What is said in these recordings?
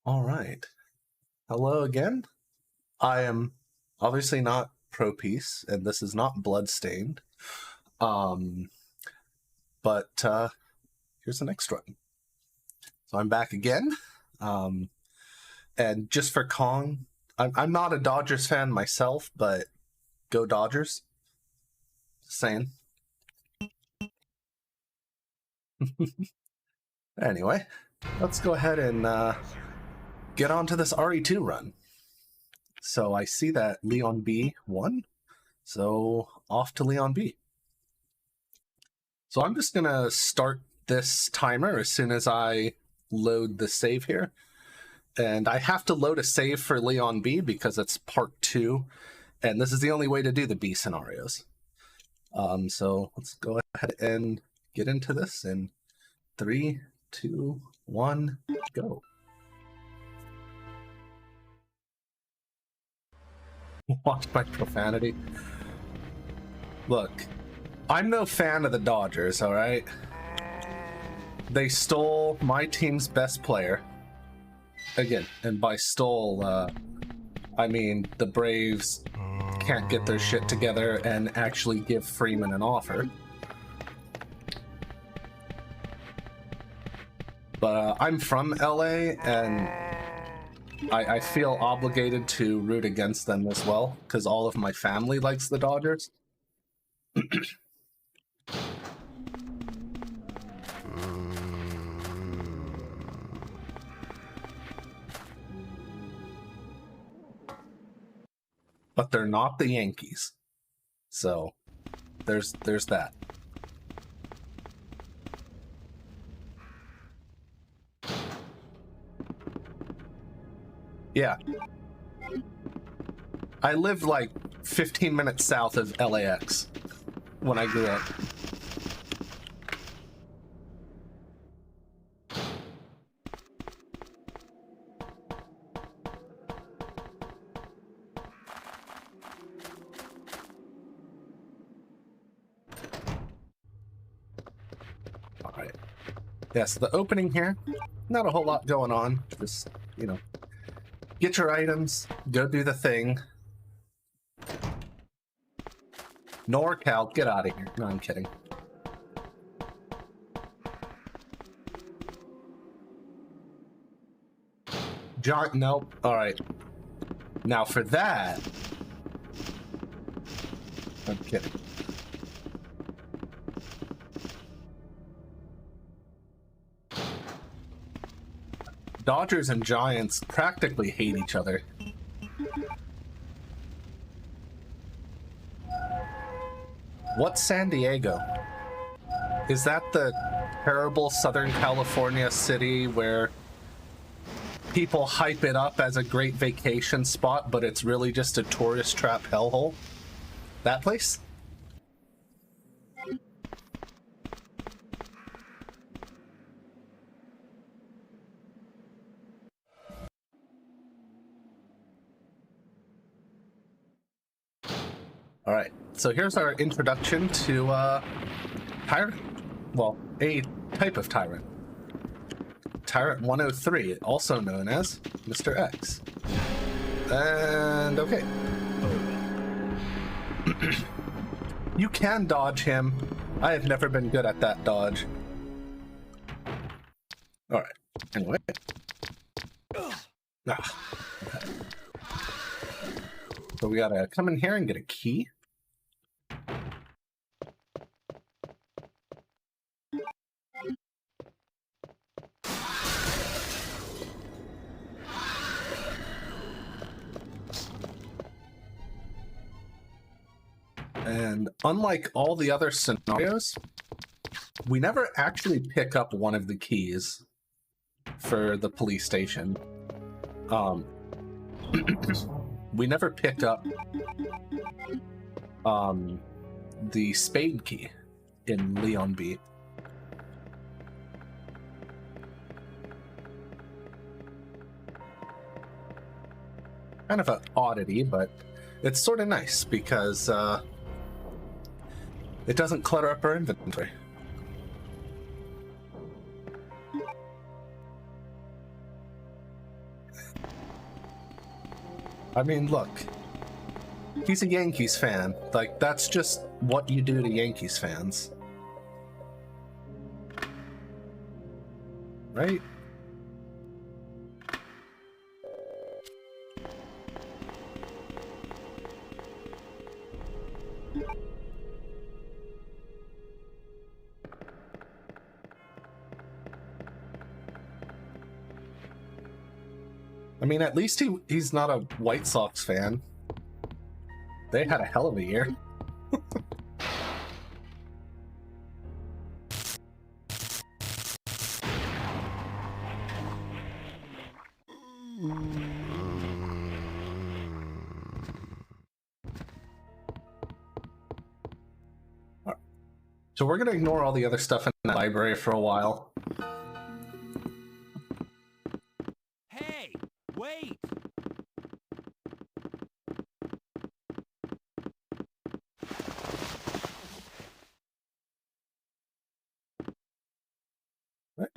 All right. Hello again. I am obviously not Pro Peace, and this is not Bloodstained. But here's the next one. So I'm back again. And just for Kong, I'm not a Dodgers fan myself, but go Dodgers. Just saying. Anyway, let's go ahead and get on to this RE2 run. So I see that Leon B won, so off to Leon B. So I'm just going to start this timer as soon as I load the save here. And I have to load a save for Leon B because it's part 2, and this is the only way to do the B scenarios. So let's go ahead and get into this in 3, 2, 1, go. Watch my profanity. Look, I'm no fan of the Dodgers, alright? They stole my team's best player. Again, and by stole, I mean the Braves can't get their shit together and actually give Freeman an offer. But I'm from LA, and I feel obligated to root against them as well, because all of my family likes the Dodgers. But they're not the Yankees. So there's that. Yeah. I lived like 15 minutes south of LAX when I grew up. Alright. Yeah, so the opening here, not a whole lot going on. Just, you know, get your items, go do the thing. NorCal, get out of here. No, I'm kidding. John, nope. Alright. Now for that... I'm kidding. Dodgers and Giants practically hate each other. What's San Diego? Is that the terrible Southern California city where people hype it up as a great vacation spot, but it's really just a tourist trap hellhole? That place? Alright, so here's our introduction to Tyrant. Well, a type of Tyrant. Tyrant 103, also known as Mr. X. And okay. You can dodge him. I have never been good at that dodge. Alright, anyway. Okay. So we gotta come in here and get a key. And unlike all the other scenarios, we never actually pick up one of the keys for the police station. We never pick up the spade key in Leon B. Kind of an oddity, but it's sort of nice because it doesn't clutter up our inventory. I mean, look. He's a Yankees fan. Like, that's just what you do to Yankees fans. Right? I mean, at least he's not a White Sox fan. They had a hell of a year. So we're going to ignore all the other stuff in the library for a while. Hey, wait!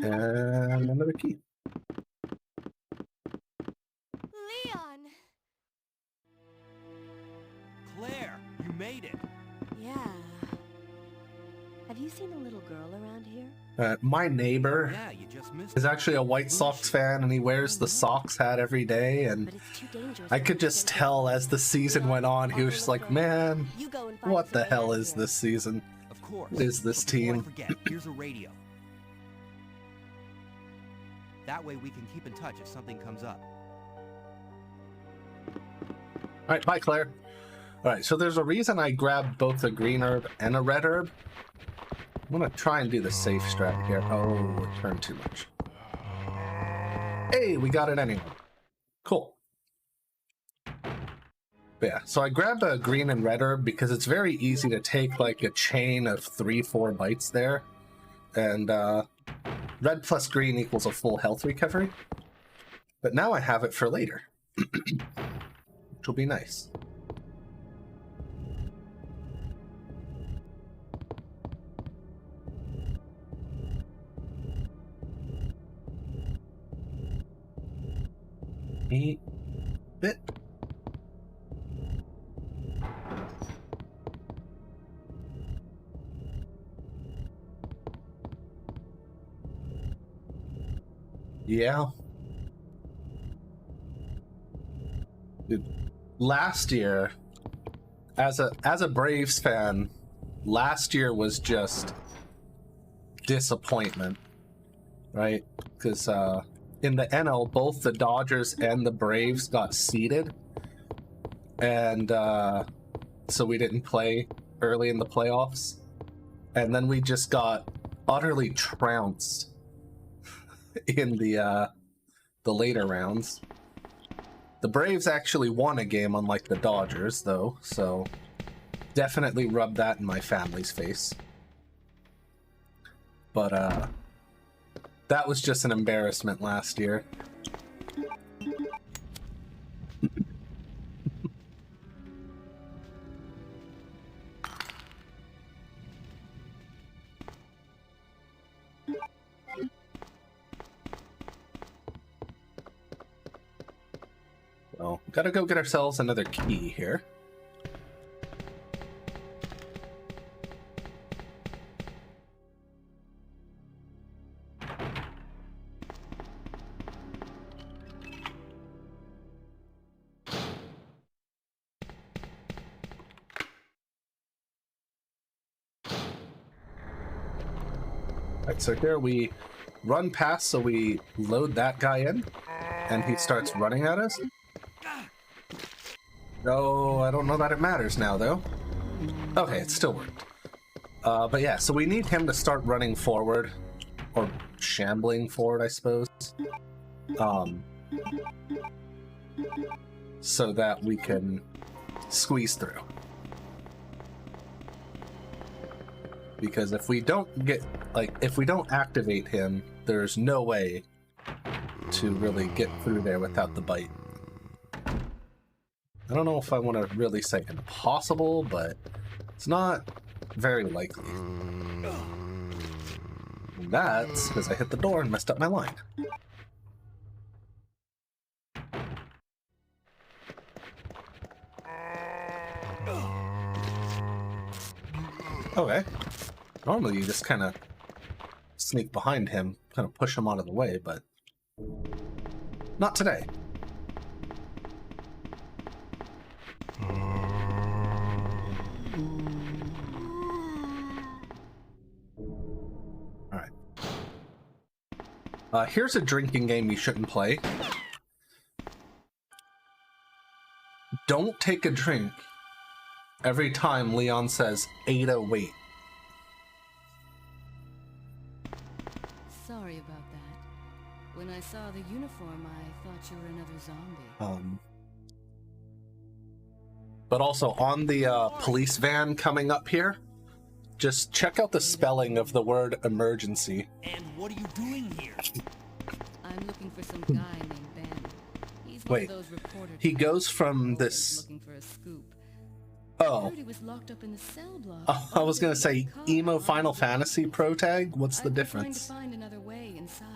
And another key. Leon! Claire, you made it! Yeah. Have you seen a little girl around here? My neighbor Yeah, you just missed is it. actually a White Sox fan, and he wears the Sox hat every day, and But it's too dangerous. I could just tell as the season went on, he was just like, man, You go and find what the some hell man is here. this season? Of course. What is this But before team? I forget, here's a radio. That way we can keep in touch if something comes up. Alright, bye, Claire. Alright, so there's a reason I grabbed both a green herb and a red herb. I'm gonna try and do the safe strat here. Oh, it turned too much. Hey, we got it anyway. Cool. But yeah, so I grabbed a green and red herb because it's very easy to take like a chain of 3-4 bites there. And red plus green equals a full health recovery. But now I have it for later. Which will be nice. Eat bit. Yeah. Dude, last year, as a Braves fan, last year was just disappointment, right? Because in the NL, both the Dodgers and the Braves got seeded, and so we didn't play early in the playoffs, and then we just got utterly trounced in the later rounds. The Braves actually won a game, unlike the Dodgers, though, so definitely rubbed that in my family's face. But that was just an embarrassment last year. So, gotta go get ourselves another key here. Right, so here we run past, so we load that guy in, and he starts running at us. No, I don't know that it matters now, though. Okay, it still worked. But yeah, so we need him to start running forward, or shambling forward, I suppose. So that we can squeeze through. Because if we don't get, like, if we don't activate him, there's no way to really get through there without the bite. I don't know if I want to really say impossible, but it's not very likely. And that's because I hit the door and messed up my line. Okay. Normally you just kind of sneak behind him, kind of push him out of the way, but not today. Alright. Here's a drinking game you shouldn't play. Don't take a drink every time Leon says Ada wait. Sorry about that. When I saw the uniform, I thought you were another zombie. But also on the police van coming up here, just check out the spelling of the word emergency. And what are you doing here? I'm looking for some guy named Ben. He's one Wait, of those reporter he types goes from always this... looking for a scoop. I Oh, heard he was locked up in the cell block. I was gonna say Car emo on Final the- Fantasy pro tag. What's the I've been trying difference? to find another way inside.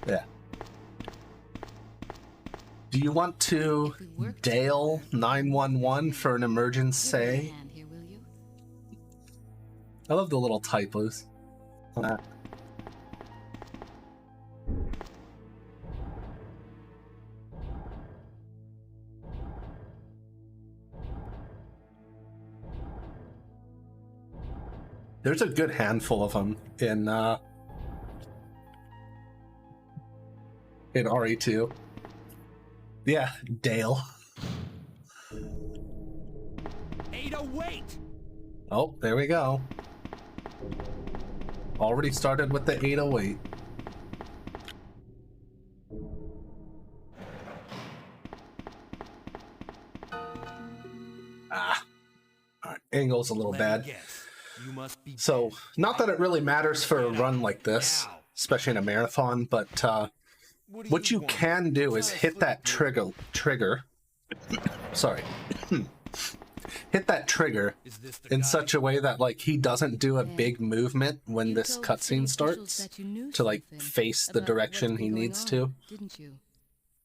Yeah. Do you want to If we work Dale together, 911 for an give me a emergency? hand here, will you? I love the little typos. There's a good handful of them in RE2. Yeah, Dale. Ada, wait! Oh, there we go. Already started with the 808. Ah. Alright, angle's a little Let me bad. guess. You must be So, not that it really matters for a run like this, especially in a marathon, but what you can do is hit that trigger. Sorry. Hit that trigger Is this the in guy? such a way that like he doesn't do a Yeah. big movement when You this told city cutscene officials starts that you knew to like something face the about direction what's he been going needs on, to. didn't you?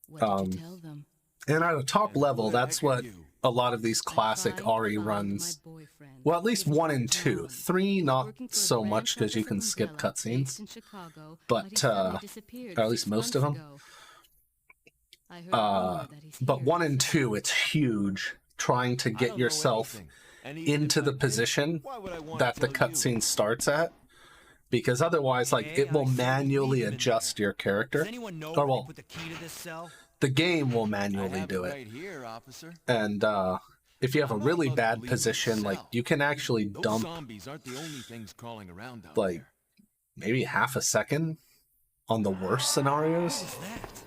What did you tell them? And at a top And level, who the that's heck are what you? a lot of these I classic tried to RE find runs, my boyfriend. well, at least It 1 was and 2. John. 3 He was not working for a so brand much because you South of can skip Umbrella based cutscenes, in Chicago, but he suddenly disappeared or at least 6 most of months them. ago. I heard a rumor that he's But here 1 and in 2, it's huge trying to I get don't know yourself anything. And even into if the I did, position why would I want that to the tell you? cutscene starts at, because otherwise, like, Okay, it will I say we manually leave him in adjust there. your character. Does anyone know Or, where they well, put the key to this cell? the game will I manually have do it it. right here, officer. And if you have a I'm not really about to bad leave the position, like, cell. you can actually Those dump, zombies aren't the only things crawling around down like, there. maybe half a second on the worst scenarios. What was that?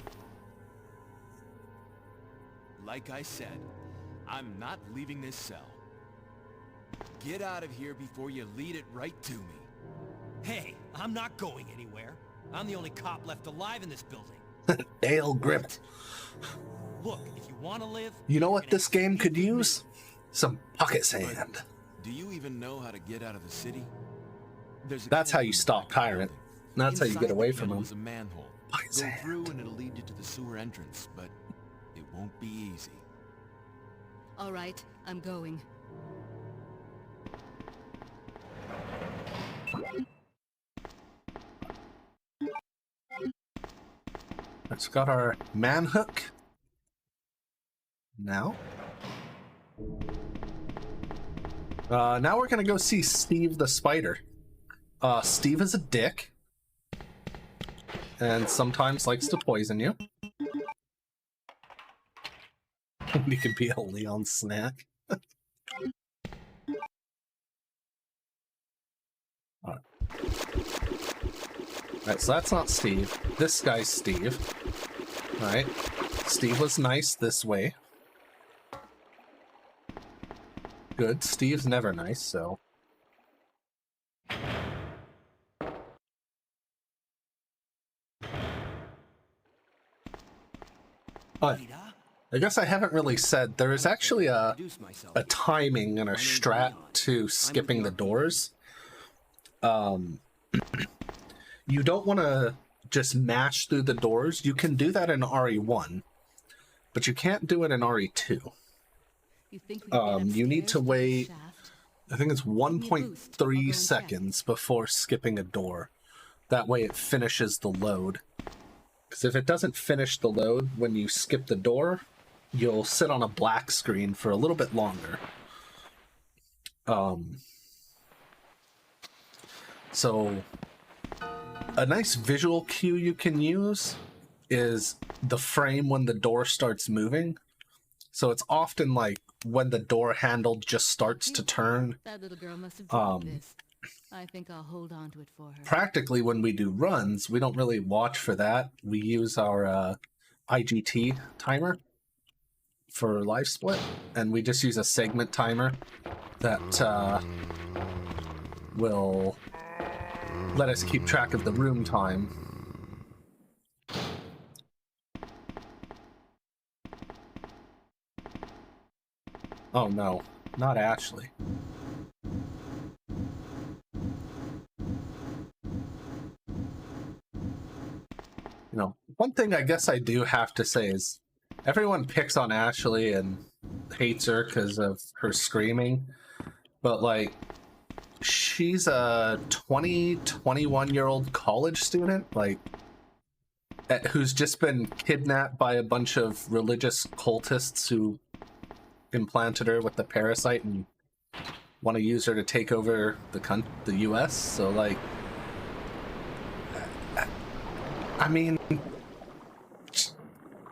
Like I said, I'm not leaving this cell. Get out of here before you lead it right to me. Hey, I'm not going anywhere. I'm the only cop left alive in this building. Dale Grip. Look, if you want to live... You know you're what gonna this have to game live could with me. use? Some pocket sand. Do you even know how to get out of the city? There's a That's how kennel you in the stop back of the Tyrant. building. That's how you Inside get the away from kennel him. is a manhole. Pocket Go sand. through and it'll lead you to the sewer entrance, but it won't be easy. All right, I'm going. Let's got our manhook. Now? Now we're gonna go see Steve the Spider. Steve is a dick. And sometimes likes to poison you. He could be a Leon snack. Alright, so that's not Steve. This guy's Steve. Alright. Steve was nice this way. Good. Steve's never nice, so... But I guess I haven't really said, there is actually a timing and a strat to skipping the doors. You don't want to just mash through the doors. You can do that in RE1, but you can't do it in RE2. You think we can get You need upstairs to the wait shaft? I think it's 1.3 seconds before skipping a door. That way it finishes the load. Because if it doesn't finish the load when you skip the door, you'll sit on a black screen for a little bit longer. So a nice visual cue you can use is the frame when the door starts moving. So it's often like when the door handle just starts to turn. That little girl must have dropped this. I think I'll hold on to it for her. Practically, when we do runs, we don't really watch for that. We use our IGT timer for live split, and we just use a segment timer that will let us keep track of the room time. Oh no, not Ashley. You know, one thing I guess I do have to say is everyone picks on Ashley and hates her because of her screaming, but like, she's a 21-year-old college student, like, who's just been kidnapped by a bunch of religious cultists who implanted her with the parasite and want to use her to take over the US. So like, I mean,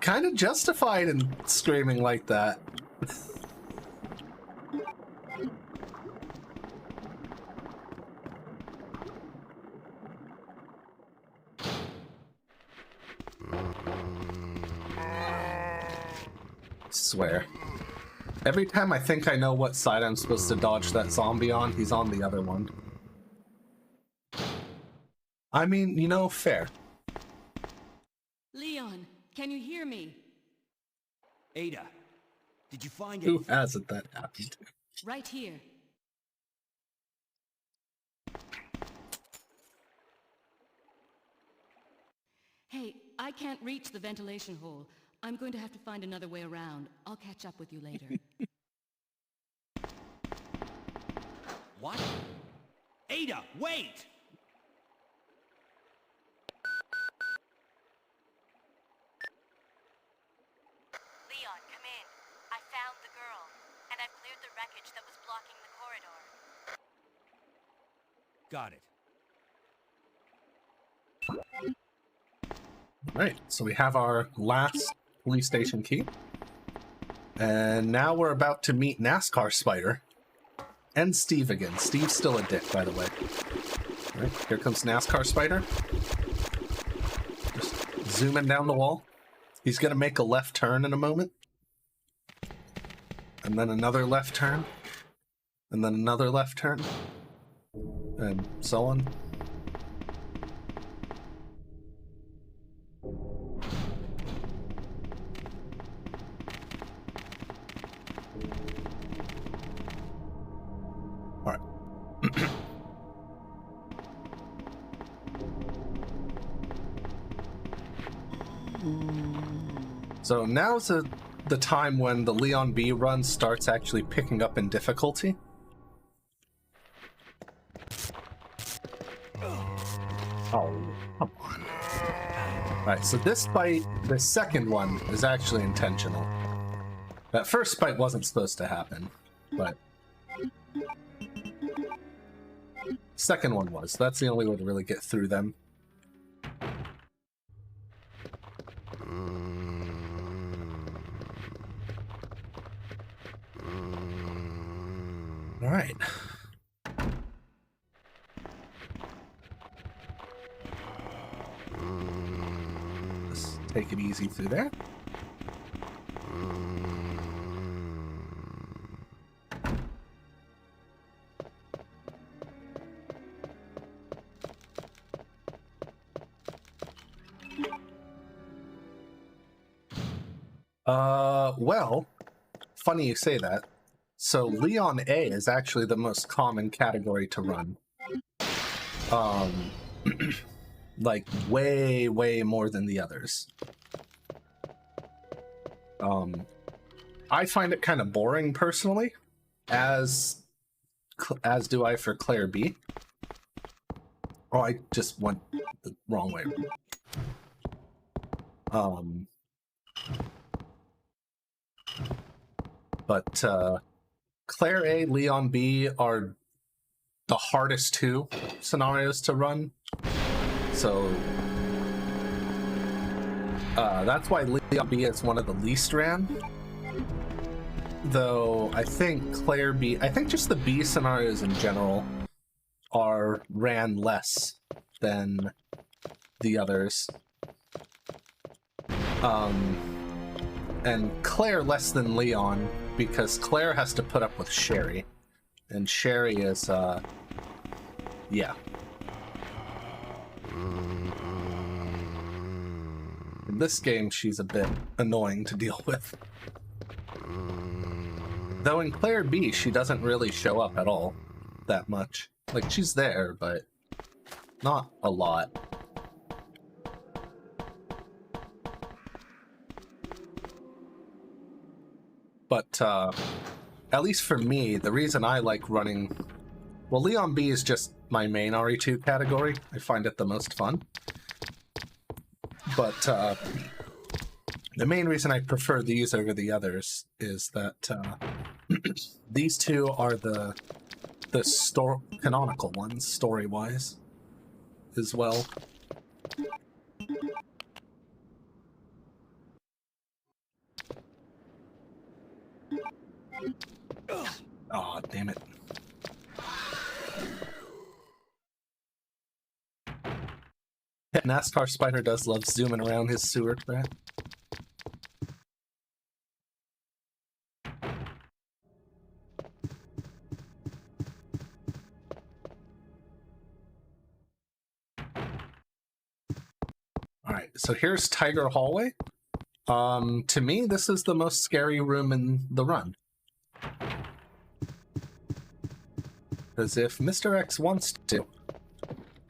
kind of justified in screaming like that. Swear. Every time I think I know what side I'm supposed to dodge that zombie on, he's on the other one. I mean, you know, fair. Leon, can you hear me? Ada, did you find Who anything? hasn't that happened to? Right here. Hey, I can't reach the ventilation hole. I'm going to have to find another way around. I'll catch up with you later. What? Ada, wait! Leon, come in. I found the girl, and I've cleared the wreckage that was blocking the corridor. Got it. Right, so we have our last police station key. And now we're about to meet NASCAR Spider. And Steve again. Steve's still a dick, by the way. All right, here comes NASCAR Spider. Just zooming down the wall. He's gonna make a left turn in a moment. And then another left turn. And then another left turn. And so on. So now's the time when the Leon B run starts actually picking up in difficulty. Oh, come on. Alright, so this fight, the second one, is actually intentional. That first fight wasn't supposed to happen, but second one was. That's the only way to really get through them. All right. Let's take it easy through there. Well, funny you say that. So Leon A is actually the most common category to run. Like way, way more than the others. I find it kind of boring personally, as as do I for Claire B. Oh, I just went the wrong way. But Claire A, Leon B are the hardest two scenarios to run. So that's why Leon B is one of the least ran. Though I think Claire B, I think just the B scenarios in general are ran less than the others. And Claire less than Leon, because Claire has to put up with Sherry. And Sherry is, yeah. In this game, she's a bit annoying to deal with. Though in Claire B, she doesn't really show up at all that much. Like, she's there, but not a lot. But, at least for me, the reason I like running... Well, Leon B is just my main RE2 category. I find it the most fun. But, the main reason I prefer these over the others is that, these two are the canonical ones, story-wise, as well. Aw, damn it. NASCAR Spider does love zooming around his sewer rat. Alright, so here's Tiger Hallway. To me, this is the most scary room in the run. Because if Mr. X wants to,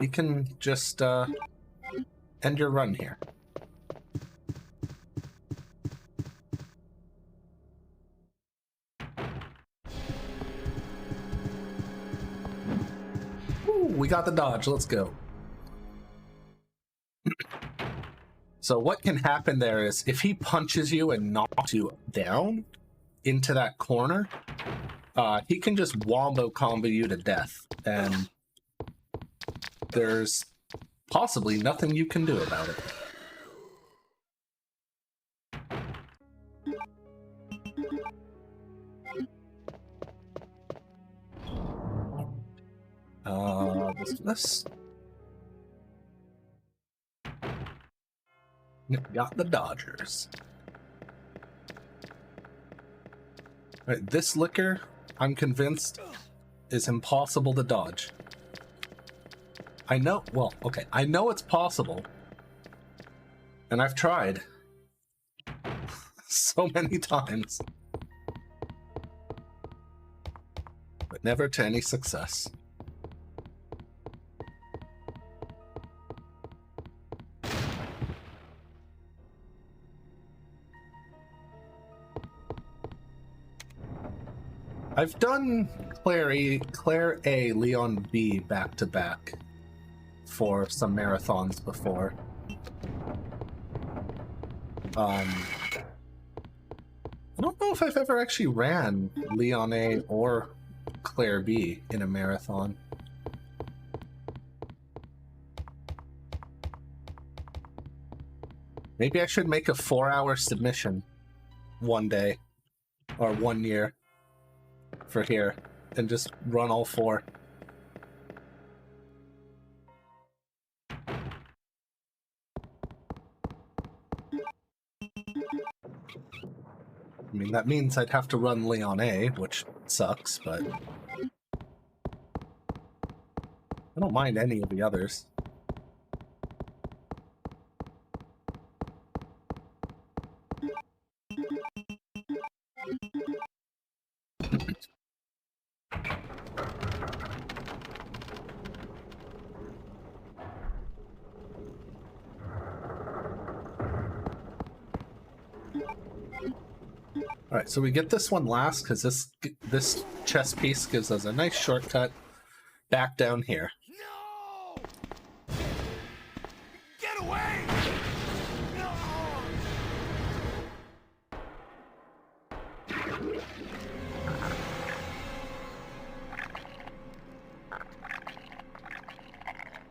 he can just, end your run here. Ooh, we got the dodge, let's go. So what can happen there is, if he punches you and knocks you down into that corner, he can just wombo combo you to death, and there's possibly nothing you can do about it. This. Got the Dodgers. Right, this liquor, I'm convinced, is impossible to dodge. I know, well, okay, I know it's possible. And I've tried. So many times. But never to any success. I've done Claire A, Leon B back to back for some marathons before. I don't know if I've ever actually ran Leon A or Claire B in a marathon. Maybe I should make a 4-hour submission one day or 1 year for here and just run all 4. I mean, that means I'd have to run Leon A, which sucks, but I don't mind any of the others. Alright, so we get this one last, because this chest piece gives us a nice shortcut back down here. No! Get away! No!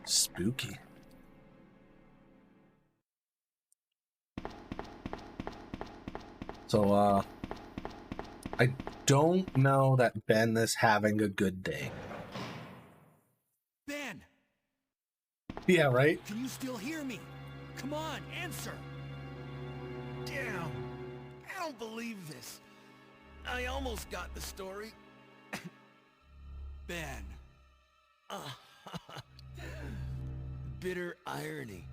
Spooky. So, I don't know that Ben is having a good day. Ben, Yeah, right? can you still hear me? Come on, answer. Damn! I don't believe this. I almost got the story. Ben. Bitter irony.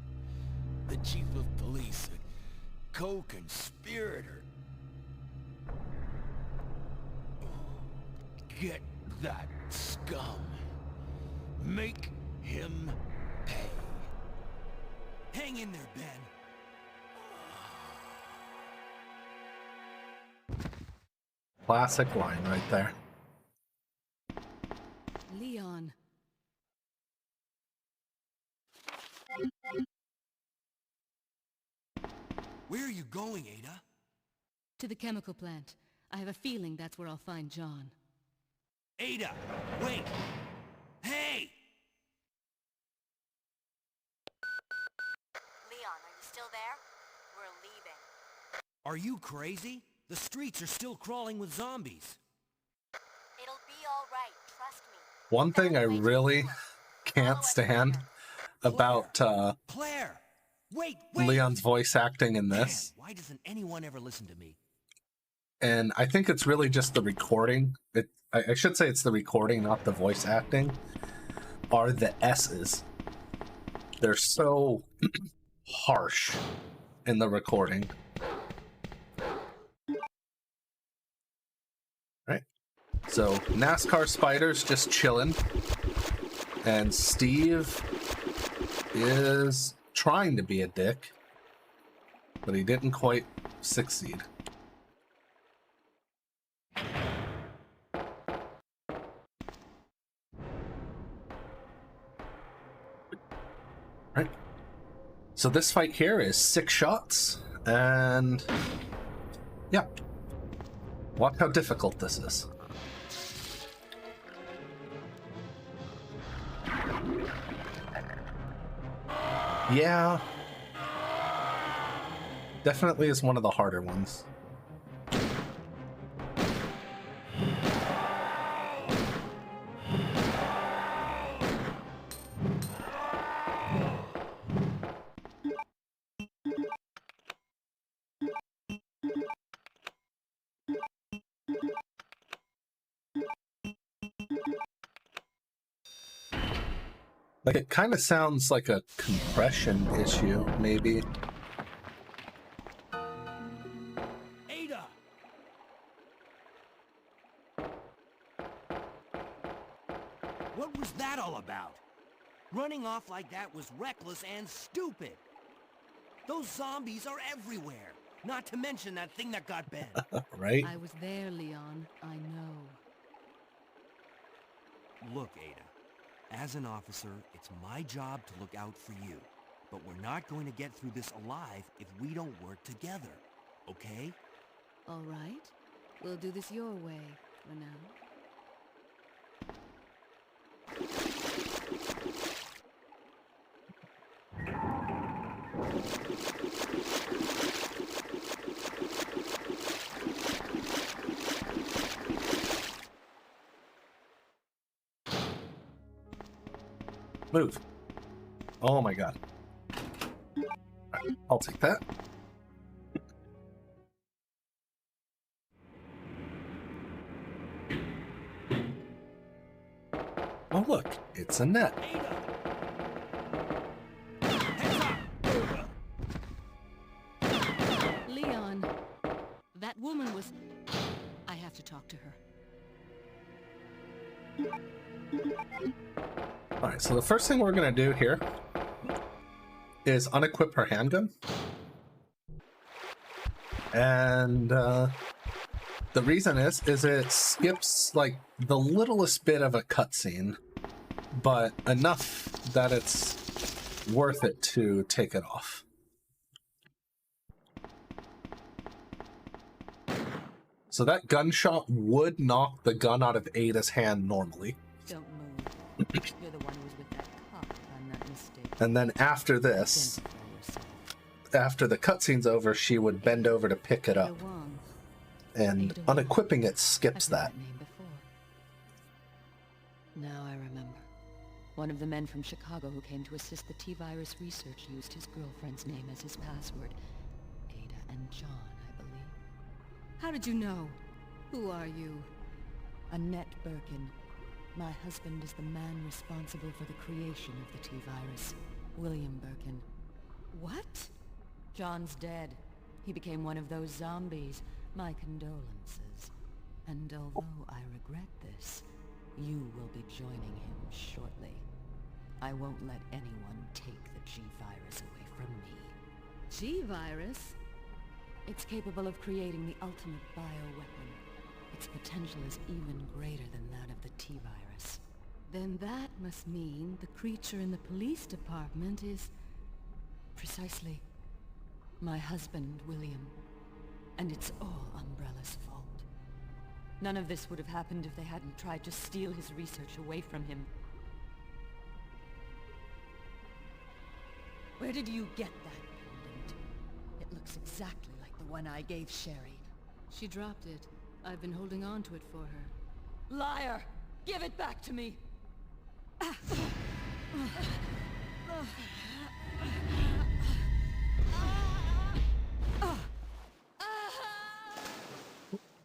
The chief of police, a co-conspirator. Get that scum. Make him pay. Hang in there, Ben. Classic line right there. Leon. Where are you going, Ada? To the chemical plant. I have a feeling that's where I'll find John. Ada, wait! Hey! Leon, are you still there? We're leaving. Are you crazy? The streets are still crawling with zombies. It'll be all right, trust me. One thing I really can't stand about Claire! Wait! Leon's voice acting in Man, this, why doesn't anyone ever listen to me? and I think it's really just the recording. I should say it's the recording, not the voice acting, are the S's. They're so harsh in the recording. Right? So NASCAR Spider's just chilling, and Steve is trying to be a dick, but he didn't quite succeed. Right. So this fight here is 6 shots, and yeah. Watch how difficult this is. Yeah. Definitely is one of the harder ones. Like, it kind of sounds like a compression issue, maybe. Ada! What was that all about? Running off like that was reckless and stupid. Those zombies are everywhere. Not to mention that thing that got Ben. Right? I was there, Leon. I know. Look, Ada. As an officer, it's my job to look out for you. But we're not going to get through this alive if we don't work together. Okay? All right. We'll do this your way for now. Move. Oh my god. Right, I'll take that. Oh look, it's a net. Ada! Heads up! Leon, that woman was... I have to talk to her. Alright, so the first thing we're going to do here is unequip her handgun. And The reason is it skips like the littlest bit of a cutscene, but enough that it's worth it to take it off. So that gunshot would knock the gun out of Ada's hand normally. Don't move. You're the one who was with that cop, if I'm not mistaken. And then after this, after the cutscene's over, she would bend over to pick it up. And unequipping it skips that. Name before. Now I remember. One of the men from Chicago who came to assist the T-virus research used his girlfriend's name as his password. Ada and John, I believe. How did you know? Who are you? Annette Birkin. My husband is the man responsible for the creation of the T-virus. William Birkin. What? John's dead. He became one of those zombies. My condolences. And although I regret this, you will be joining him shortly. I won't let anyone take the G-virus away from me. G-virus? It's capable of creating the ultimate bioweapon. Its potential is even greater than that of the T-virus. Then that must mean the creature in the police department is... Precisely. My husband, William. And it's all Umbrella's fault. None of this would have happened if they hadn't tried to steal his research away from him. Where did you get that pendant? It looks exactly like the one I gave Sherry. She dropped it. I've been holding on to it for her. Liar! Give it back to me!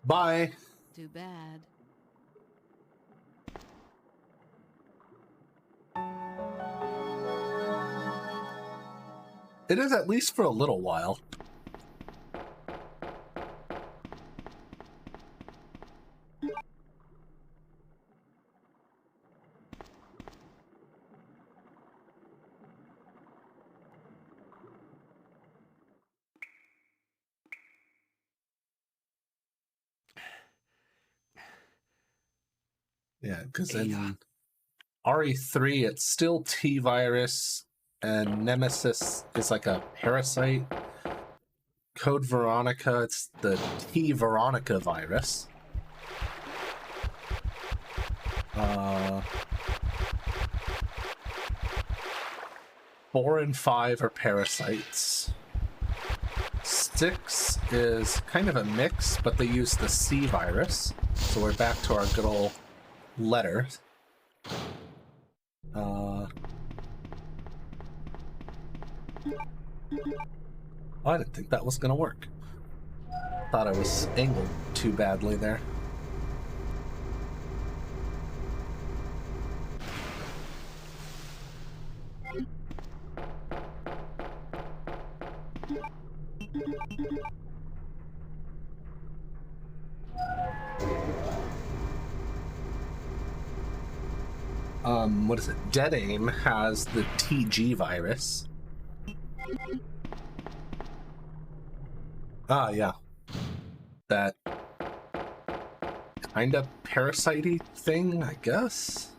Bye. Too bad. It is at least for a little while. Yeah, because in RE3, it's still T-virus, and Nemesis is like a parasite. Code Veronica, it's the T-Veronica virus. 4 and 5 are parasites. 6 is kind of a mix, but they use the C virus. So we're back to our good old letters. I didn't think that was gonna work. Thought I was angled too badly there. What is it? Dead Aim has the TG virus. Ah, yeah. That kind of parasite-y thing, I guess?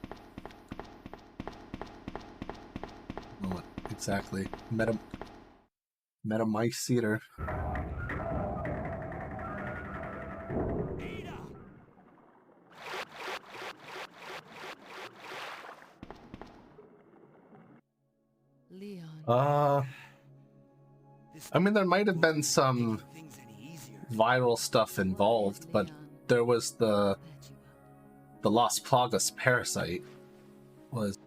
What exactly? Metamycete. Leon. I mean, there might have been some viral stuff involved, but there was the Las Plagas parasite was,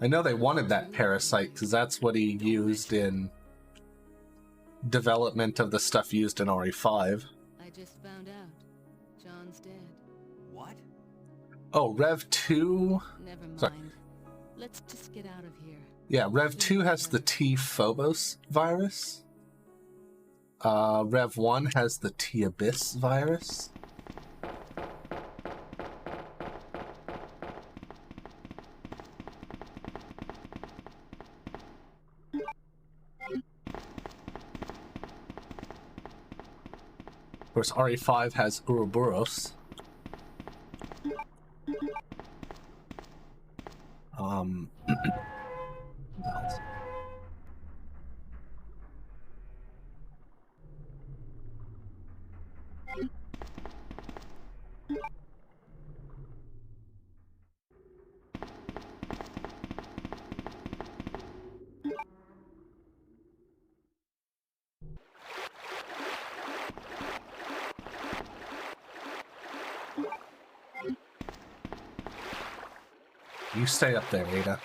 I know they wanted that parasite because that's what he used in development of the stuff used in RE5. I just found out. John's dead. What? Oh, Rev 2? Never mind. Sorry. Let's just get out of here. Yeah, Rev 2 has the T-Phobos virus. Rev 1 has the T-Abyss virus. course, RE5 has Ouroboros. What else? You stay up there, Ada.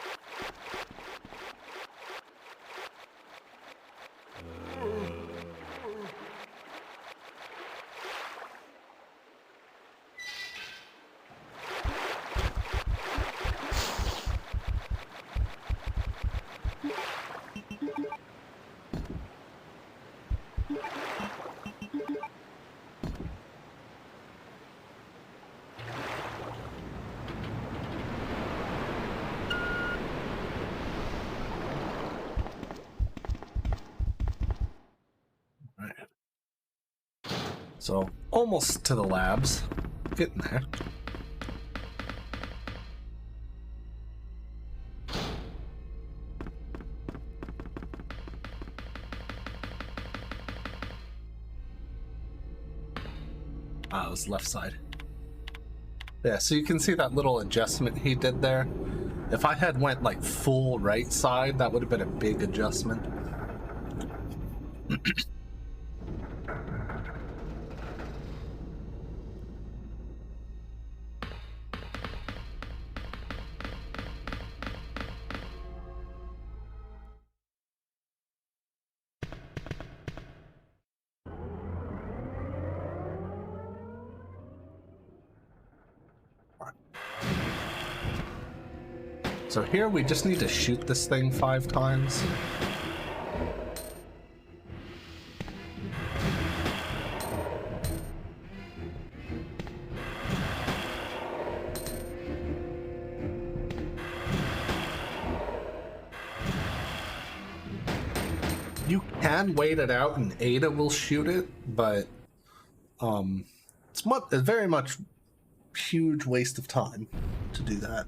So, almost to the labs. Getting there. Ah, it was left side. Yeah, so you can see that little adjustment he did there. If I had went like full right side, that would have been a big adjustment. So here we just need to shoot this thing 5 times. You can wait it out and Ada will shoot it, but it's very much huge waste of time to do that.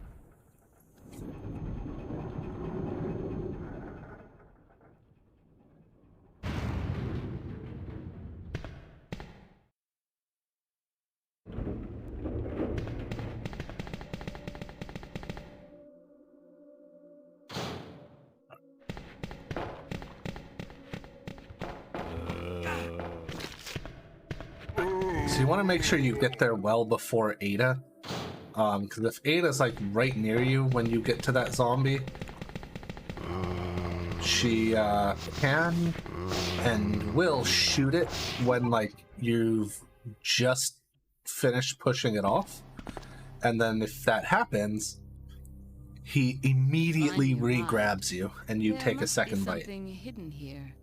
So you want to make sure you get there well before Ada, because if Ada's like right near you when you get to that zombie, she can and will shoot it when like you've just finished pushing it off, and then if that happens, he immediately re-grabs you and you take a second bite. Something hidden here.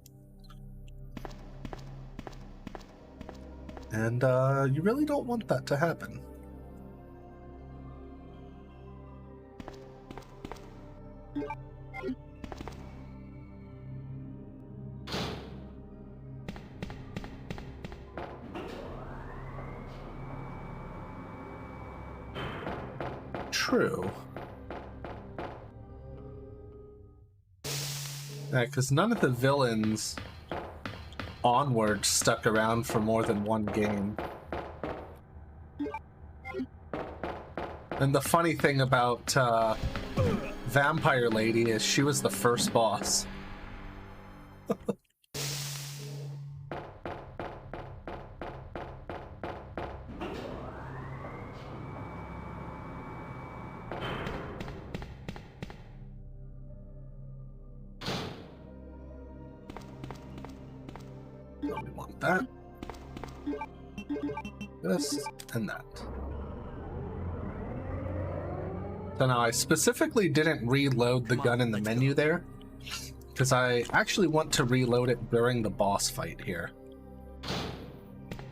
And you really don't want that to happen. True. Yeah, because none of the villains Onward stuck around for more than one game. And the funny thing about Vampire Lady is she was the first boss. We want that, this, and that. So now I specifically didn't reload the gun in the menu there, because I actually want to reload it during the boss fight here.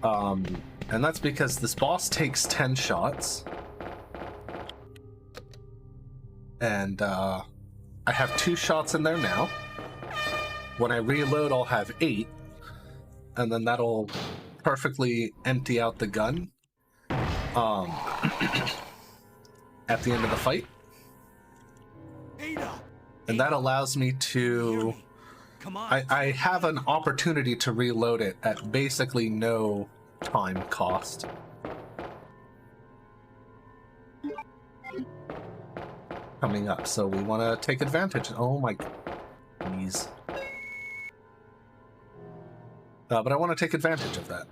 And that's because this boss takes 10 shots. And I have 2 shots in there now. When I reload, I'll have 8. And then that'll perfectly empty out the gun at the end of the fight. Ada! And that allows me Hear to... me. Come on. I have an opportunity to reload it at basically no time cost. Coming up, so we want to take advantage. Oh my... Please. But I want to take advantage of that.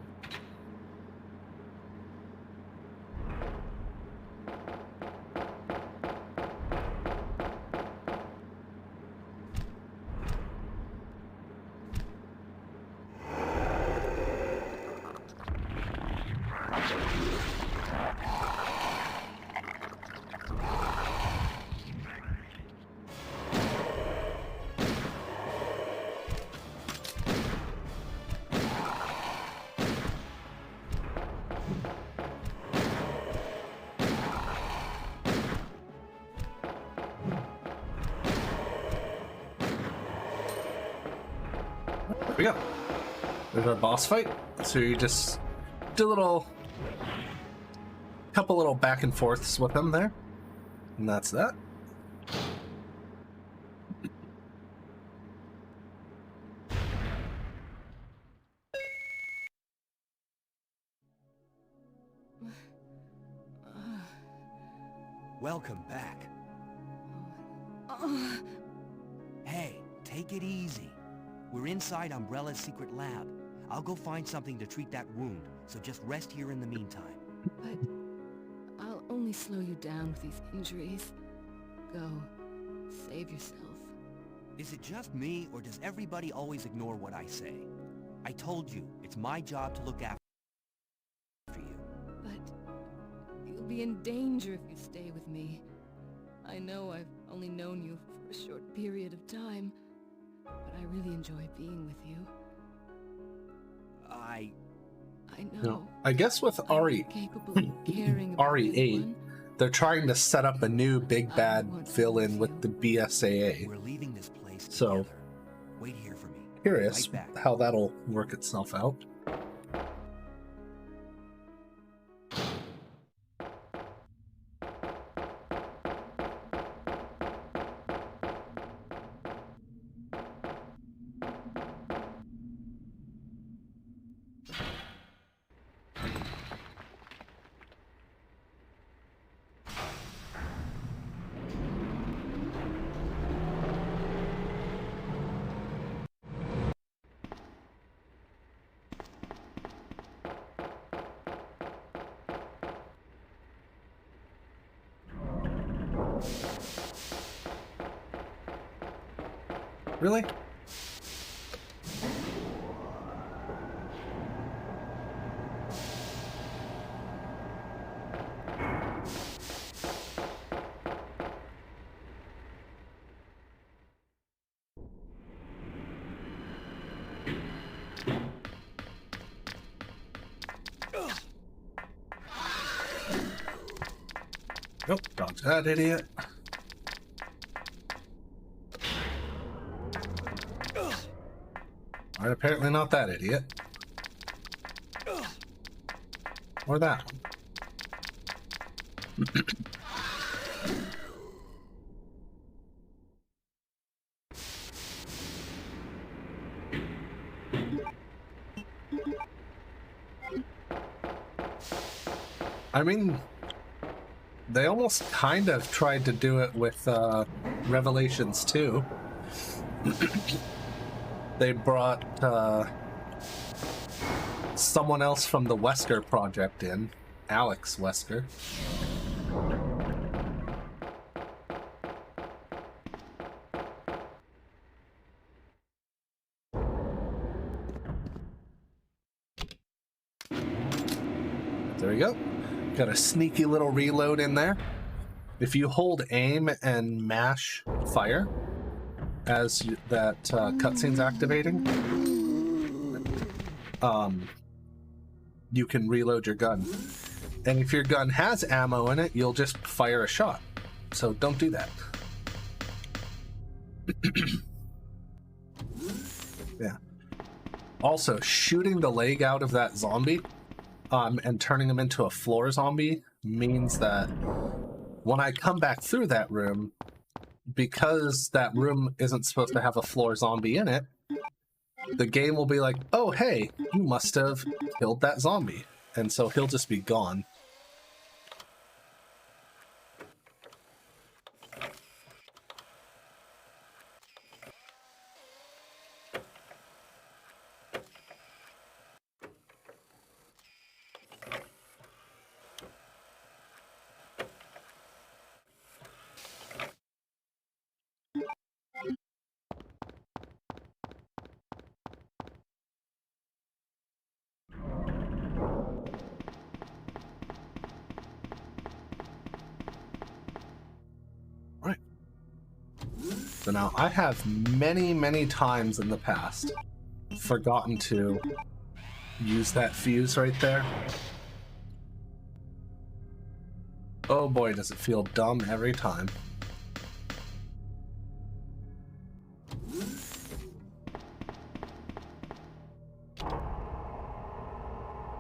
There we go. There's our boss fight. So you just do a couple little back and forths with them there. And that's that. Welcome back. Hey, take it easy. We're inside Umbrella's secret lab. I'll go find something to treat that wound, so just rest here in the meantime. But I'll only slow you down with these injuries. Go. Save yourself. Is it just me, or does everybody always ignore what I say? I told you, it's my job to look after you. But you'll be in danger if you stay with me. I know I've only known you for a short period of time, but I really enjoy being with you. I know. No. I guess with I'm capable of caring about RE8, anyone. they're trying to set up a new big bad villain with the BSAA. We're leaving this place So, together. Wait here for me. Curious Right back. how that'll work itself out. Really? Nope, dodge that idiot. Alright, apparently not that idiot. Or that one. I mean, they almost kind of tried to do it with Revelations 2. They brought someone else from the Wesker project in, Alex Wesker. There we go. Got a sneaky little reload in there. If you hold aim and mash fire as that cutscene's activating, you can reload your gun. And if your gun has ammo in it, you'll just fire a shot. So don't do that. Yeah. Also, shooting the leg out of that zombie and turning him into a floor zombie means that when I come back through that room, because that room isn't supposed to have a floor zombie in it, the game will be like, oh, hey, you must have killed that zombie. And so he'll just be gone. Right. So now I have many times in the past forgotten to use that fuse right there. Oh boy, does it feel dumb every time.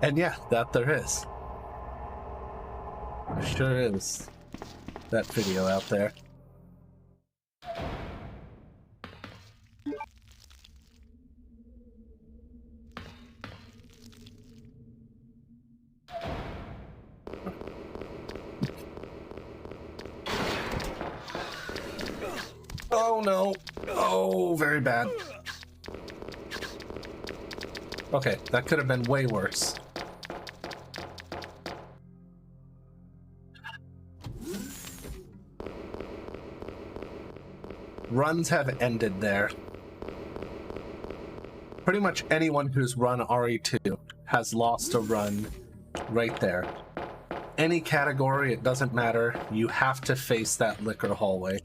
And yeah, that there is. There sure is that video out there. Oh no. Oh, very bad. Okay, that could have been way worse. Runs have ended there. Pretty much anyone who's run RE2 has lost a run right there. Any category, it doesn't matter. You have to face that liquor hallway.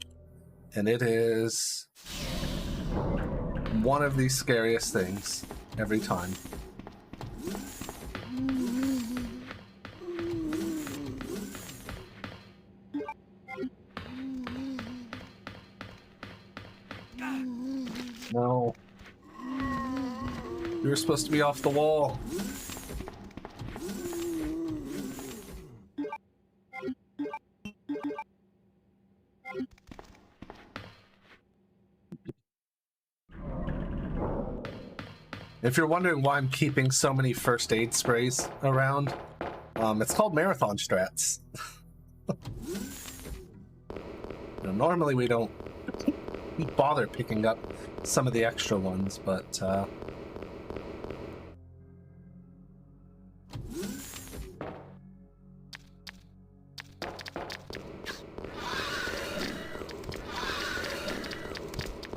And it is one of the scariest things every time. No. You were supposed to be off the wall. If you're wondering why I'm keeping so many first aid sprays around, it's called marathon strats. Normally we don't bother picking up some of the extra ones, but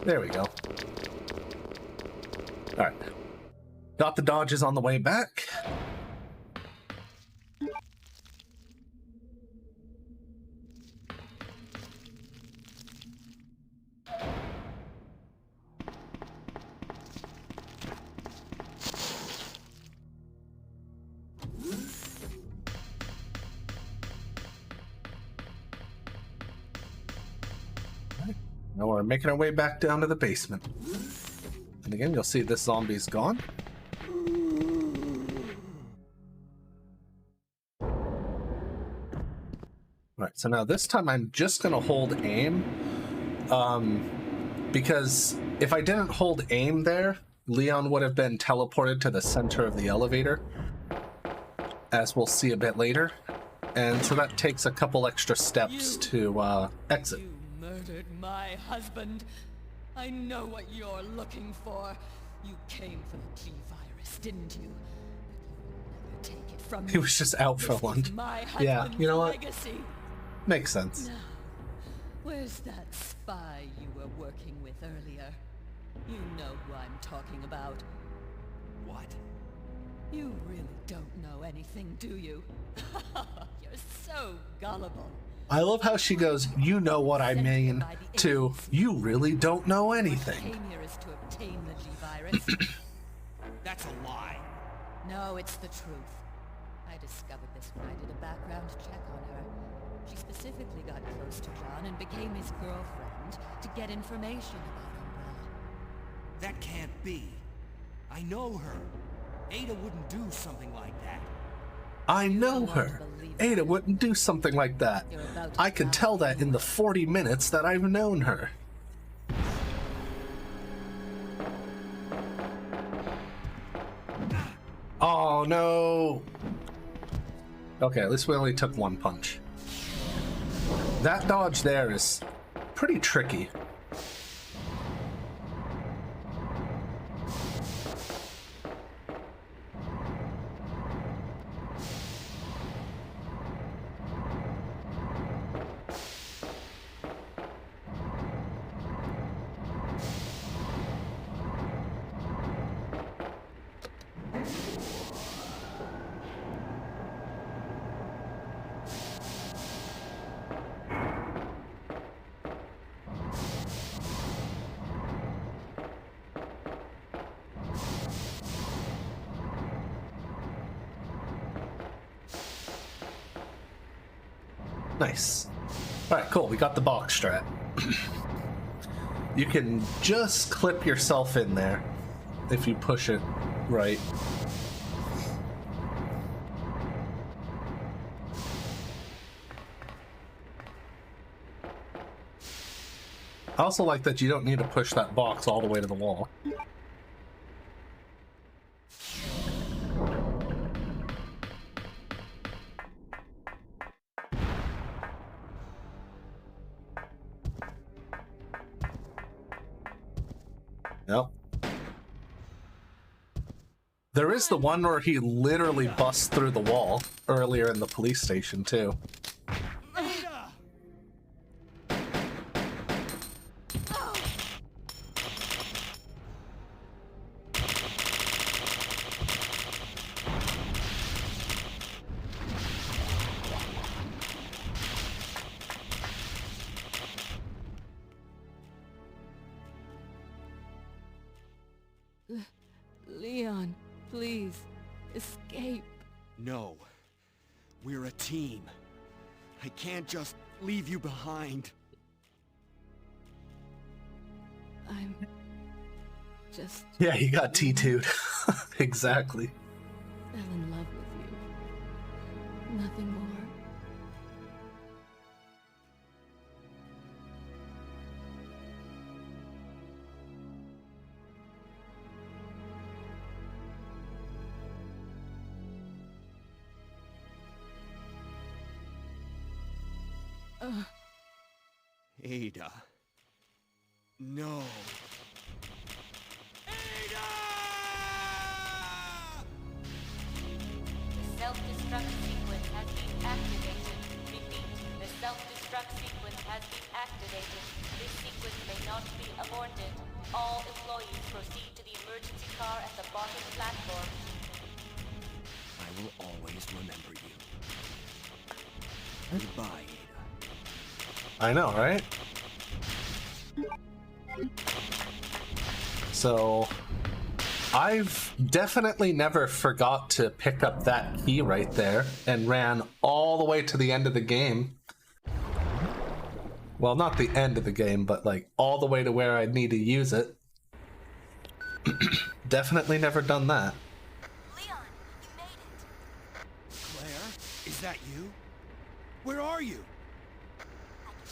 there we go. All right. Got the dodges on the way back. Now we're making our way back down to the basement. And again, you'll see this zombie's gone. Right, so now this time I'm just gonna hold aim. Because if I didn't hold aim there, Leon would have been teleported to the center of the elevator, as we'll see a bit later. And so that takes a couple extra steps to exit. You murdered my husband. I know what you're looking for. You came for the G-virus, didn't you? But you'll never take it from me. He was just out for lunch. Yeah, you know what? Legacy. Makes sense. Now, where's that spy you were working with earlier? You know who I'm talking about. What? You really don't know anything, do you? You're so gullible. I love how she goes, you know what I mean, to, you really don't know anything. What came here is to obtain the G-virus. That's a lie. No, it's the truth. I discovered this when I did a background check on her. She specifically got close to John and became his girlfriend to get information about Umbrella. That can't be. I know her. Ada wouldn't do something like that. I know her. Ada wouldn't do something like that. I could tell that in the 40 minutes that I've known her. Oh no! Okay, at least we only took one punch. That dodge there is pretty tricky. Nice. Alright, cool. We got the box strat. You can just clip yourself in there if you push it right. I also like that you don't need to push that box all the way to the wall. Yep. There is the one where he literally busts through the wall earlier in the police station, too. Ada! Leon, please, escape. No. We're a team. I can't just leave you behind. I'm just Yeah, he got T2'd. Exactly. fell in love with you. Nothing more. Ada. No. Ada! The self-destruct sequence has been activated. Repeat, the self-destruct sequence has been activated. This sequence may not be aborted. All employees proceed to the emergency car at the bottom platform. I will always remember you. Goodbye, Ada. I know, right? So, I've definitely never forgot to pick up that key right there and ran all the way to the end of the game. Well, not the end of the game, but like all the way to where I'd need to use it. Definitely never done that. Leon, you made it. Claire, is that you? Where are you?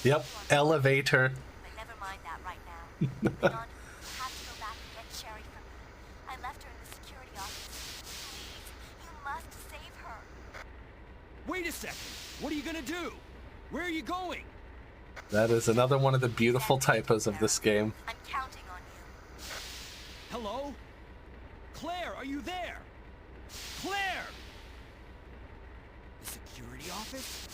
Yep, elevator. But never mind that right now. Leon, you have to go back and get Sherry from me. I left her in the security office. Please, you must save her. Wait a second. What are you gonna do? Where are you going? That is another one of the beautiful typos of this game. I'm counting on you. Hello? Claire, are you there? Claire! The security office?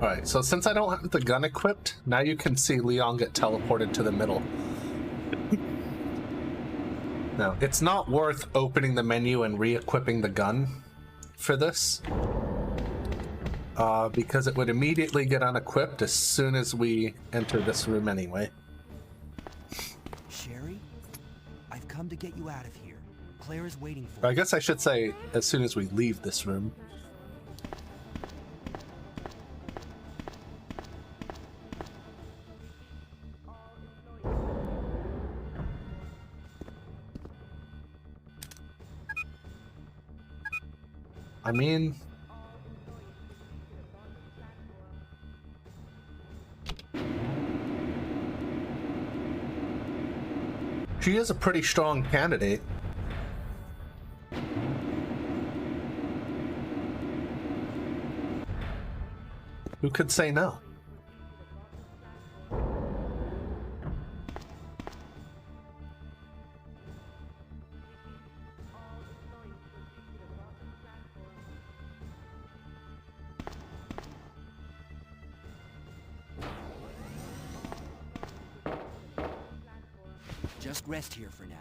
Alright, so since I don't have the gun equipped, now you can see Leon get teleported to the middle. No, it's not worth opening the menu and re-equipping the gun for this. Because it would immediately get unequipped as soon as we enter this room anyway. Sherry, I've come to get you out of here. Claire is waiting for I guess I should say as soon as we leave this room. I mean, she is a pretty strong candidate. Who could say no? Just rest here for now.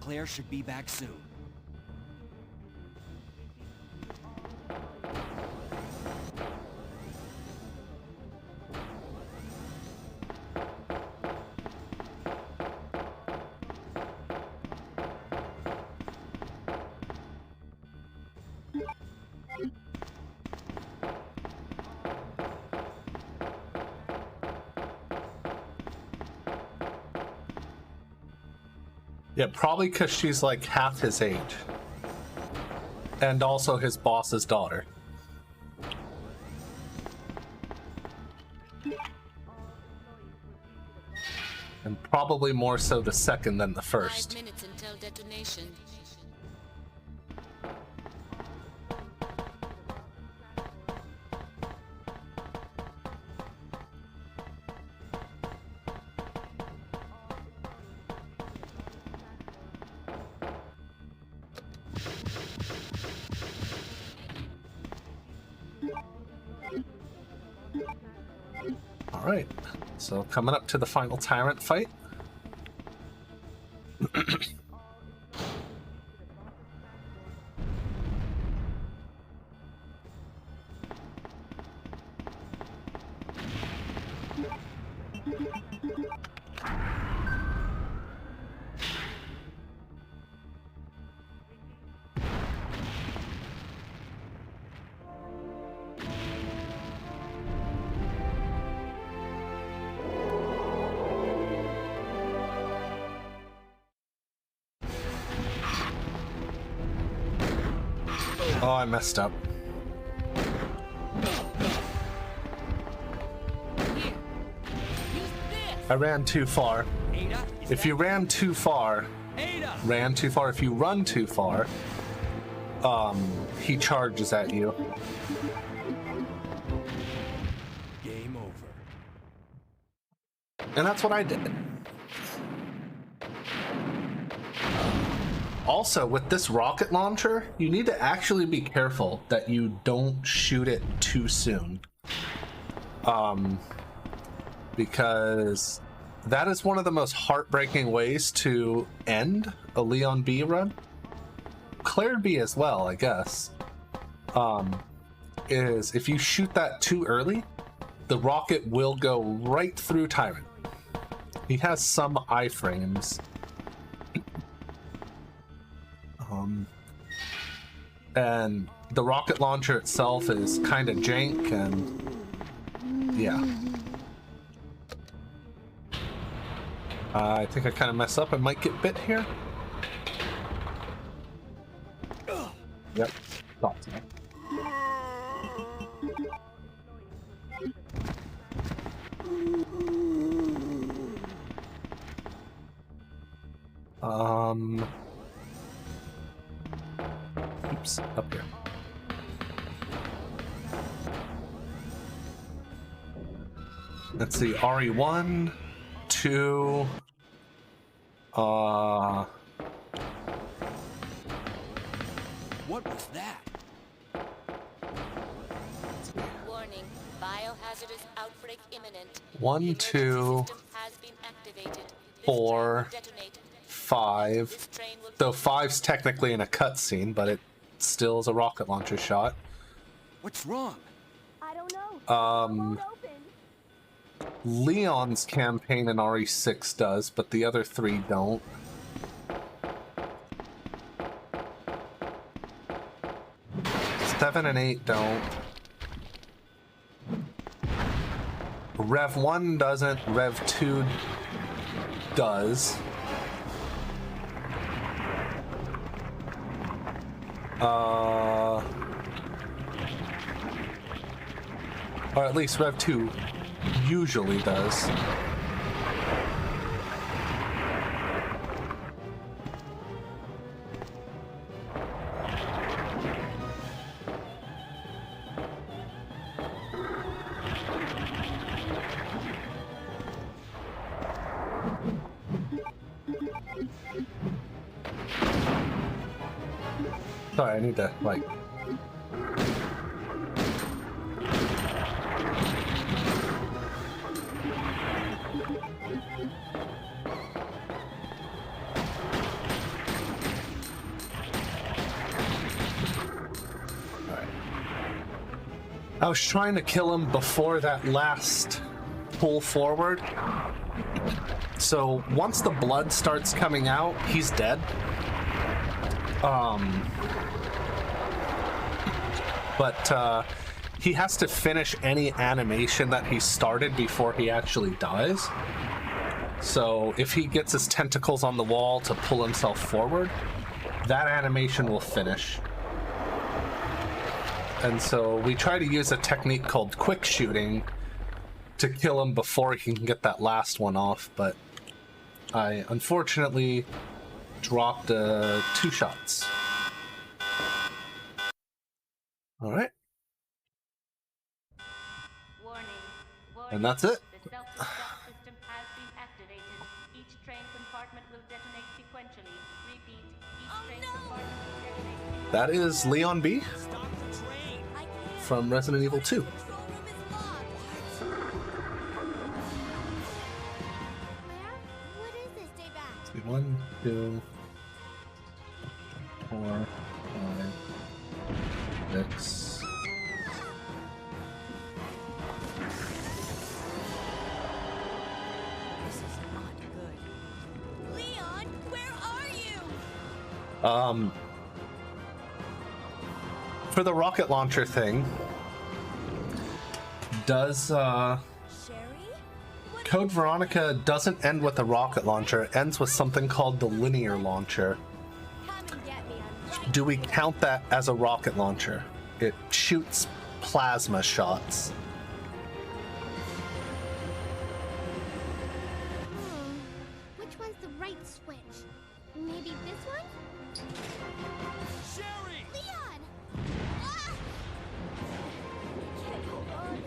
Claire should be back soon. Yeah, probably because she's like half his age. And also his boss's daughter. And probably more so the second than the first. 5 minutes until detonation. Alright, so coming up to the final tyrant fight. Oh, I messed up. I ran too far. If you ran too far, if you run too far, he charges at you. Game over. And that's what I did. Also, with this rocket launcher, you need to actually be careful that you don't shoot it too soon. Because that is one of the most heartbreaking ways to end a Leon B run. Claire B as well, I guess. Is if you shoot that too early, the rocket will go right through Tyrant. He has some iframes. And the rocket launcher itself is kind of jank, and yeah. I think I kind of messed up. I might get bit here. Yep, thought so. Oops, up here. Let's see, RE1, 2, What was that? Warning. Biohazardous outbreak imminent. 1, 2, System has been activated. This 4, trap will detonate. 5. This train will Though 5's technically in a cutscene, but it still is a rocket launcher shot. What's wrong? I don't know. Won't open. Leon's campaign in RE6 does, but the other 3 don't. Seven and 8 don't. Rev 1 doesn't. Rev 2 does. Or at least Rev 2 usually does. Sorry, I need to, like... I was trying to kill him before that last pull forward. So once the blood starts coming out, he's dead. But he has to finish any animation that he started before he actually dies. So if he gets his tentacles on the wall to pull himself forward, that animation will finish. And so we try to use a technique called quick shooting to kill him before he can get that last one off, but I unfortunately dropped 2 shots. All right. Warning. And that's it. The self-destruct system has been activated. Each train compartment will detonate sequentially. Repeat. Each train compartment will detonate. That is Leon B. Stop the train. from Resident Evil 2. Control room is locked. Where? What is this, Dayback? 1, 2, 4, 5, 6. This is not good. Leon, where are you? For the rocket launcher thing, does Sherry? What Code Veronica doesn't end with a rocket launcher, it ends with something called the linear launcher. Come and get me. I'm right Do we count that as a rocket launcher? It shoots plasma shots. Which one's the right switch? Maybe this one? Sherry! Leon! Ah! Can't hold on.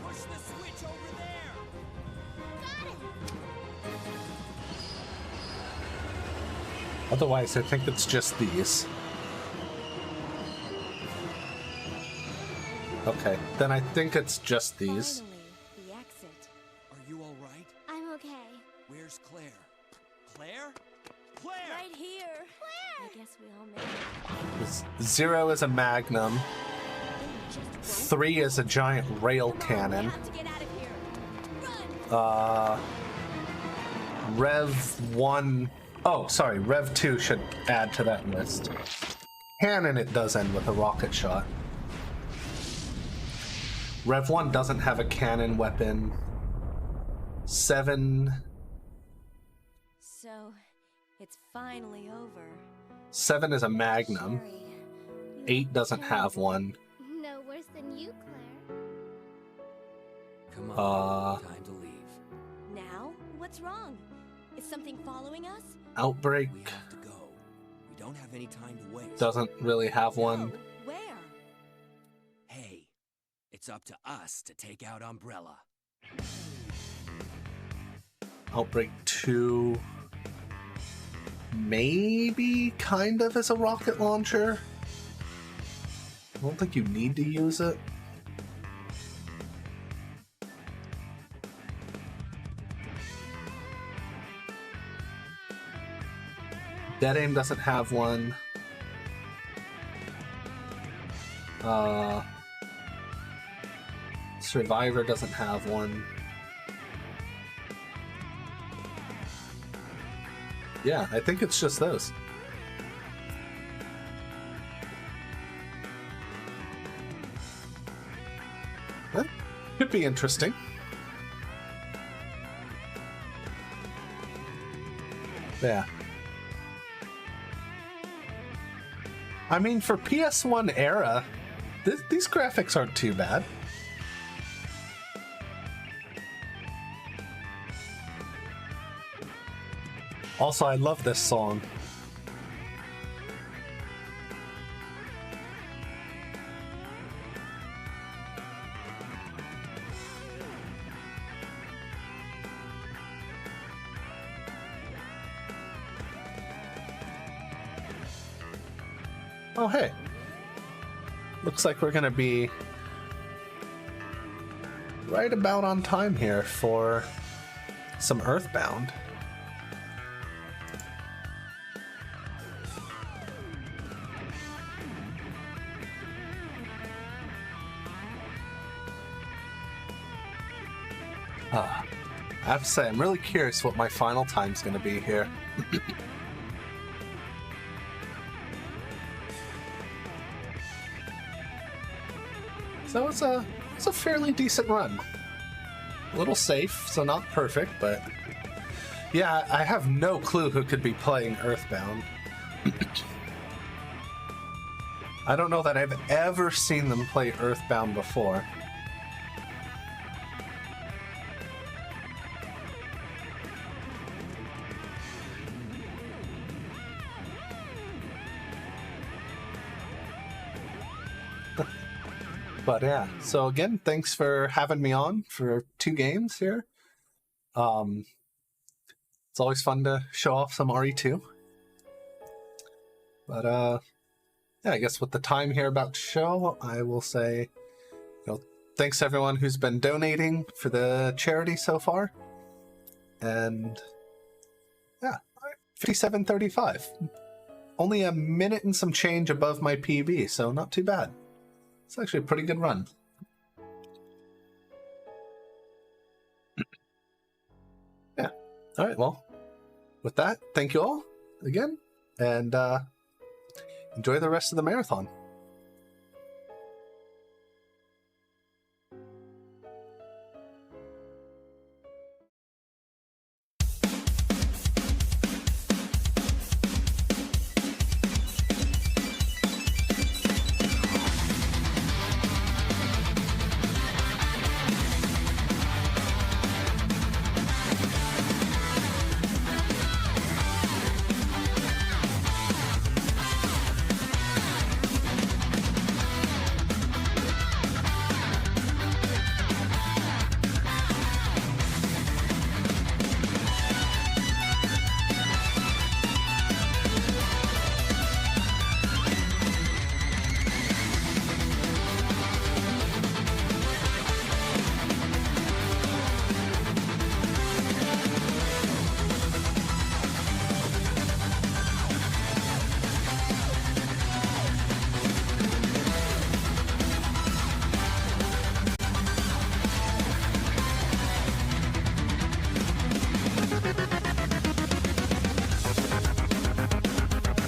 Push the switch over there! Got it! Otherwise, I think it's just these. Okay, then I think it's just these. Finally, the exit. Are you all right? I'm okay. Where's Claire? Claire? Claire! Right here. Claire! I guess we all made it. 0 is a magnum. Just 3 is a giant rail cannon. We have to get out of here. Run! Rev 1... Oh, sorry, Rev 2 should add to that list. Cannon, it does end with a rocket shot. Rev 1 doesn't have a cannon weapon. 7... So, it's finally over. 7 is a magnum. Sherry, you 8 doesn't have one. No worse than you, Claire. Come on, time to leave. Now? What's wrong? Is something following us? Outbreak We have to go. We don't have any time to waste. doesn't really have one. No. Where? Hey, it's up to us to take out Umbrella. Outbreak 2... maybe kind of as a rocket launcher. I don't think you need to use it. Dead Aim doesn't have one. Survivor doesn't have one. Yeah, I think it's just those. That could be interesting. Yeah. I mean, for PS1 era, these graphics aren't too bad. Also, I love this song. Oh, hey. Looks like we're gonna be right about on time here for some Earthbound. I have to say, I'm really curious what my final time's gonna be here. So it's a fairly decent run. A little safe, so not perfect, but yeah, I have no clue who could be playing Earthbound. I don't know that I've ever seen them play Earthbound before. But yeah, so again, thanks for having me on for 2 games here. It's always fun to show off some RE2. But yeah, I guess with the time here about to show, I will say, thanks to everyone who's been donating for the charity so far. And yeah, 57.35. Only a minute and some change above my PB, so not too bad. It's actually a pretty good run. Yeah. All right, well, with that, thank you all again, and enjoy the rest of the marathon.